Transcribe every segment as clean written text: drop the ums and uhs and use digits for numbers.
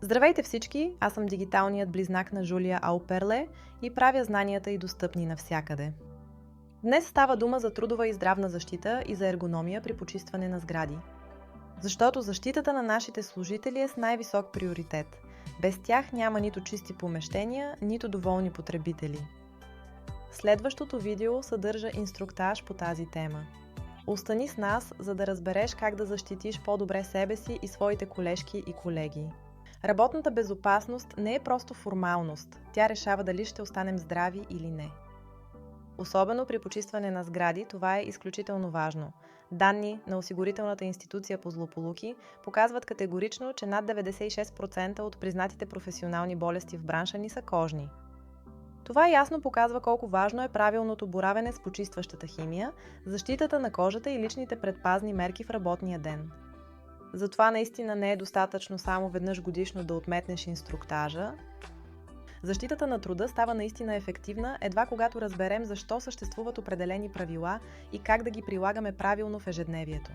Здравейте всички, аз съм дигиталният близнак на Жулия Ауперле и правя знанията й достъпни навсякъде. Днес става дума за трудова и здравна защита и за ергономия при почистване на сгради. Защото защитата на нашите служители е с най-висок приоритет. Без тях няма нито чисти помещения, нито доволни потребители. Следващото видео съдържа инструктаж по тази тема. Остани с нас, за да разбереш как да защитиш по-добре себе си и своите колежки и колеги. Работната безопасност не е просто формалност, тя решава дали ще останем здрави или не. Особено при почистване на сгради това е изключително важно. Данни на осигурителната институция по злополуки показват категорично, че над 96% от признатите професионални болести в бранша ни са кожни. Това ясно показва колко важно е правилното боравене с почистващата химия, защитата на кожата и личните предпазни мерки в работния ден. Затова наистина не е достатъчно само веднъж годишно да отметнеш инструктажа. Защитата на труда става наистина ефективна едва когато разберем защо съществуват определени правила и как да ги прилагаме правилно в ежедневието.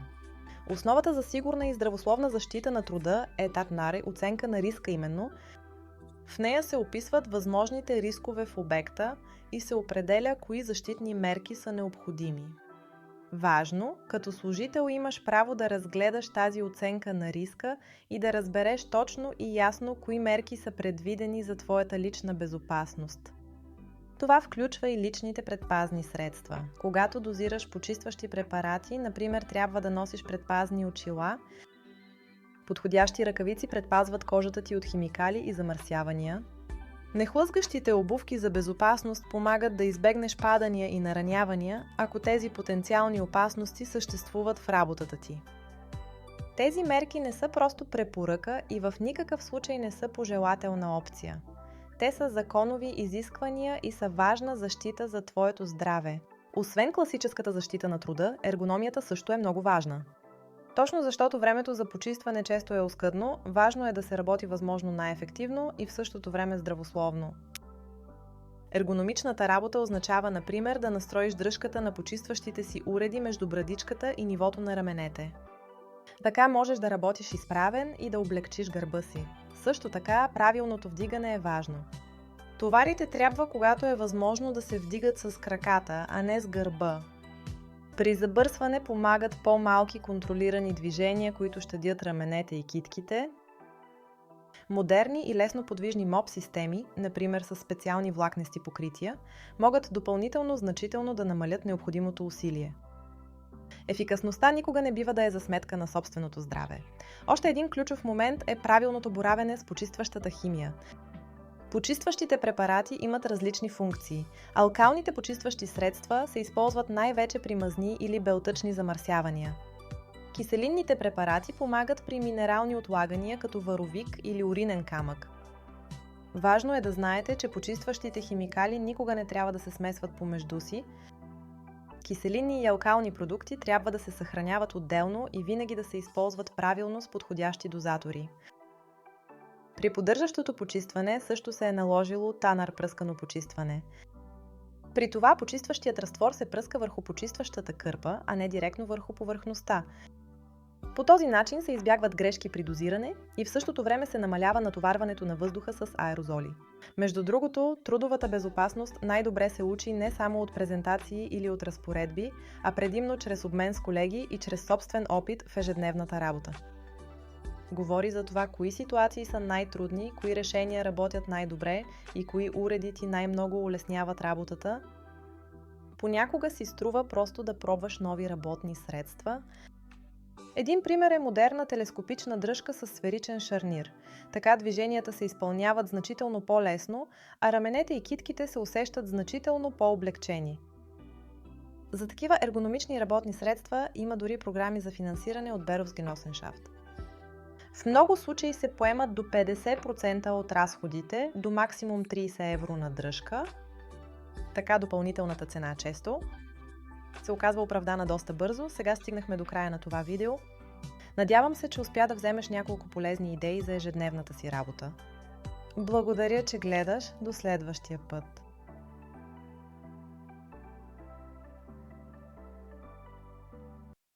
Основата за сигурна и здравословна защита на труда е ТАТНАРЕ, оценка на риска именно. В нея се описват възможните рискове в обекта и се определя кои защитни мерки са необходими. Важно, като служител имаш право да разгледаш тази оценка на риска и да разбереш точно и ясно кои мерки са предвидени за твоята лична безопасност. Това включва и личните предпазни средства. Когато дозираш почистващи препарати, например, трябва да носиш предпазни очила. Подходящи ръкавици предпазват кожата ти от химикали и замърсявания. Нехлъзгащите обувки за безопасност помагат да избегнеш падания и наранявания, ако тези потенциални опасности съществуват в работата ти. Тези мерки не са просто препоръка и в никакъв случай не са пожелателна опция. Те са законови изисквания и са важна защита за твоето здраве. Освен класическата защита на труда, ергономията също е много важна. Точно защото времето за почистване често е оскъдно, важно е да се работи възможно най-ефективно и в същото време здравословно. Ергономичната работа означава, например, да настроиш дръжката на почистващите си уреди между брадичката и нивото на раменете. Така можеш да работиш изправен и да облегчиш гърба си. Също така, правилното вдигане е важно. Товарите трябва, когато е възможно, да се вдигат с краката, а не с гърба. При забърсване помагат по-малки контролирани движения, които щадят раменете и китките. Модерни и лесно подвижни МОП системи, например с специални влакнести покрития, могат допълнително значително да намалят необходимото усилие. Ефикасността никога не бива да е за сметка на собственото здраве. Още един ключов момент е правилното боравене с почистващата химия. Почистващите препарати имат различни функции. Алкалните почистващи средства се използват най-вече при мазни или белтъчни замърсявания. Киселинните препарати помагат при минерални отлагания като варовик или уринен камък. Важно е да знаете, че почистващите химикали никога не трябва да се смесват помежду си. Киселинни и алкални продукти трябва да се съхраняват отделно и винаги да се използват правилно с подходящи дозатори. При поддържащото почистване също се е наложило ТАНАР пръскано почистване. При това почистващият разтвор се пръска върху почистващата кърпа, а не директно върху повърхността. По този начин се избягват грешки при дозиране и в същото време се намалява натоварването на въздуха с аерозоли. Между другото, трудовата безопасност най-добре се учи не само от презентации или от разпоредби, а предимно чрез обмен с колеги и чрез собствен опит в ежедневната работа. Говори за това, кои ситуации са най-трудни, кои решения работят най-добре и кои уреди ти най-много улесняват работата. Понякога си струва просто да пробваш нови работни средства. Един пример е модерна телескопична дръжка с сферичен шарнир. Така движенията се изпълняват значително по-лесно, а раменете и китките се усещат значително по-облегчени. За такива ергономични работни средства има дори програми за финансиране от Berufsgenossenschaft. В много случаи се поемат до 50% от разходите, до максимум 30 евро на дръжка. Така допълнителната цена често се оказва оправдана доста бързо. Сега стигнахме до края на това видео. Надявам се, че успя да вземеш няколко полезни идеи за ежедневната си работа. Благодаря, че гледаш. До следващия път!